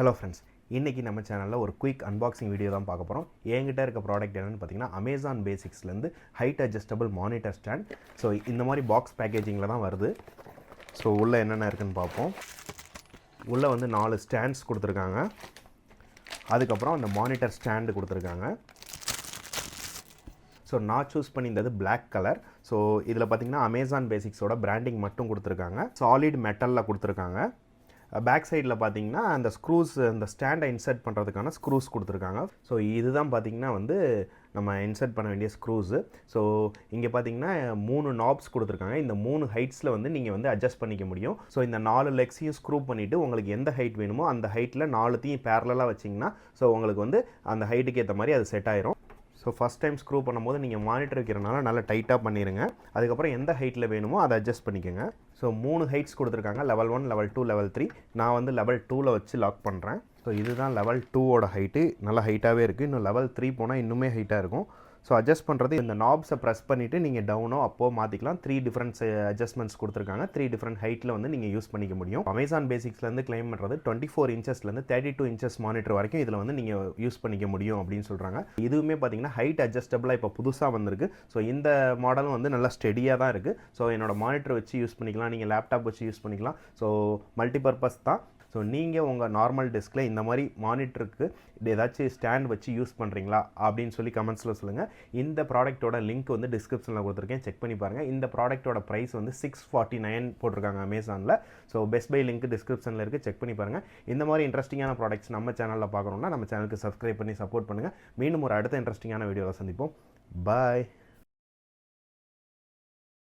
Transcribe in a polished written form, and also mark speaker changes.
Speaker 1: Hello friends, இன்றைக்கி நம்ம சேனலில் ஒரு குயிக் அன்பாக்சிங் வீடியோ தான் பார்க்க போகிறோம். என்கிட்ட இருக்க ப்ராடக்ட் என்னென்னு பார்த்தீங்கன்னா அமேசான் பேசிக்ஸ்லேருந்து height adjustable monitor stand. So இந்த மாதிரி பாக்ஸ் பேக்கேஜிங்கில் தான் வருது. ஸோ உள்ளே என்னென்ன இருக்குதுன்னு பார்ப்போம். உள்ளே வந்து 4 ஸ்டாண்ட்ஸ் கொடுத்துருக்காங்க. அதுக்கப்புறம் அந்த மானிட்டர் ஸ்டாண்டு கொடுத்துருக்காங்க. ஸோ நான் சூஸ் பண்ணியிருந்தது பிளாக் கலர். ஸோ இதில் பார்த்திங்கன்னா அமேசான் பேசிக்ஸோட பிராண்டிங் மட்டும் கொடுத்துருக்காங்க. சாலிட் மெட்டலில் கொடுத்துருக்காங்க. பேக் சைடில் பார்த்தீங்கன்னா அந்த ஸ்க்ரூஸ், அந்த ஸ்டாண்டை இன்சர்ட் பண்ணுறதுக்கான ஸ்க்ரூஸ் கொடுத்துருக்காங்க. ஸோ இதுதான் பார்த்திங்கன்னா வந்து நம்ம இன்சர்ட் பண்ண வேண்டிய ஸ்க்ரூஸு. ஸோ இங்கே பார்த்தீங்கன்னா 3 நாப்ஸ் கொடுத்துருக்காங்க. இந்த 3 ஹைட்ஸில் வந்து நீங்கள் வந்து அட்ஜஸ்ட் பண்ணிக்க முடியும். ஸோ இந்த 4 லெக்ஸையும் ஸ்க்ரூ பண்ணிவிட்டு உங்களுக்கு எந்த ஹைட் வேணுமோ அந்த ஹைட்டில் 4த்தையும் பேரலாக வச்சிங்கன்னா ஸோ உங்களுக்கு வந்து அந்த ஹைட்டுக்கு ஏற்ற மாதிரி அது செட் ஆயிரும். ஸோ ஃபஸ்ட் டைம் ஸ்க்ரூ பண்ணும்போது நீங்கள் மானிட்டர் வைக்கிறனால நல்லா டைட்டாக பண்ணிடுங்க. அதுக்கப்புறம் எந்த ஹைட்டில் வேணுமோ அதை அட்ஜஸ்ட் பண்ணிக்கோங்க. ஸோ 3 ஹைட்ஸ் கொடுத்துருக்காங்க, லெவல் 1, லெவல் 2, லெவல் 3. நான் வந்து லெவல் 2ல் வச்சு லாக் பண்ணுறேன். ஸோ இதுதான் லெவல் 2ஓட ஹைட்டு. நல்லா ஹைட்டாகவே இருக்குது. இன்னும் லெவல் 3 போனால் இன்னுமே ஹைட்டாக இருக்கும். ஸோ அட்ஜஸ்ட் பண்ணுறது இந்த நாப்ஸை ப்ரெஸ் பண்ணிவிட்டு நீங்கள் டவுனோ அப்போது மாற்றிக்கலாம். 3 டிஃப்ரெண்ட் அட்ஜஸ்ட்மெண்ட்ஸ் கொடுத்துருக்காங்க. 3 டிஃப்ரெண்ட் ஹைட்டில் வந்து நீங்கள் யூஸ் பண்ணிக்க முடியும். அமேசான் பேசிக்ஸ்லேருந்து கிளைம் பண்ணுறது 24 இன்ச்சஸ்லேருந்து 32 இன்ச்சஸ் மானிட்டர் வரைக்கும் இதில் வந்து நீங்கள் யூஸ் பண்ணிக்க முடியும் அப்படின்னு சொல்கிறாங்க. இதுவுமே பார்த்தீங்கன்னா ஹைட் அட்ஜஸ்டபிளாக இப்போ புதுசாக வந்திருக்கு. ஸோ இந்த மாடலும் வந்து நல்லா ஸ்டெடியாக தான் இருக்குது. ஸோ என்னோட மானிட்டர் வச்சு யூஸ் பண்ணிக்கலாம், நீங்கள் லேப்டாப் வச்சு யூஸ் பண்ணிக்கலாம். ஸோ மல்டிபர்பஸ் தான். ஸோ நீங்கள் உங்கள் நார்மல் டெஸ்கில் இந்த மாதிரி மானிட்டருக்கு ஏதாச்சும் ஸ்டாண்ட் வச்சு யூஸ் பண்ணுறீங்களா அப்படின்னு சொல்லி கமெண்ட்ஸில் சொல்லுங்கள். இந்த ப்ராடக்ட்டோட லிங்க் வந்து டிஸ்கிரிப்ஷனில் கொடுத்துருக்கேன், செக் பண்ணி பாருங்கள். இந்த ப்ராடக்ட்டோட ப்ரைஸ் வந்து $649 போட்டிருக்காங்க அமேசானில். ஸோ பெஸ்ட் பை லிங்க் டிஸ்கிரிப்ஷனில் இருக்குது, செக் பண்ணி பாருங்கள். இந்த மாதிரி இன்ட்ரெஸ்டிங்கான ப்ராடக்ட்ஸ் நம்ம சேனலில் பார்க்கணுன்னா நம்ம சேனலுக்கு சப்ஸ்கிரைப் பண்ணி சப்போர்ட் பண்ணுங்கள். மீண்டும் ஒரு அடுத்த இன்ட்ரெஸ்டிங்கான வீடியோவில் சந்திப்போம். பாய்.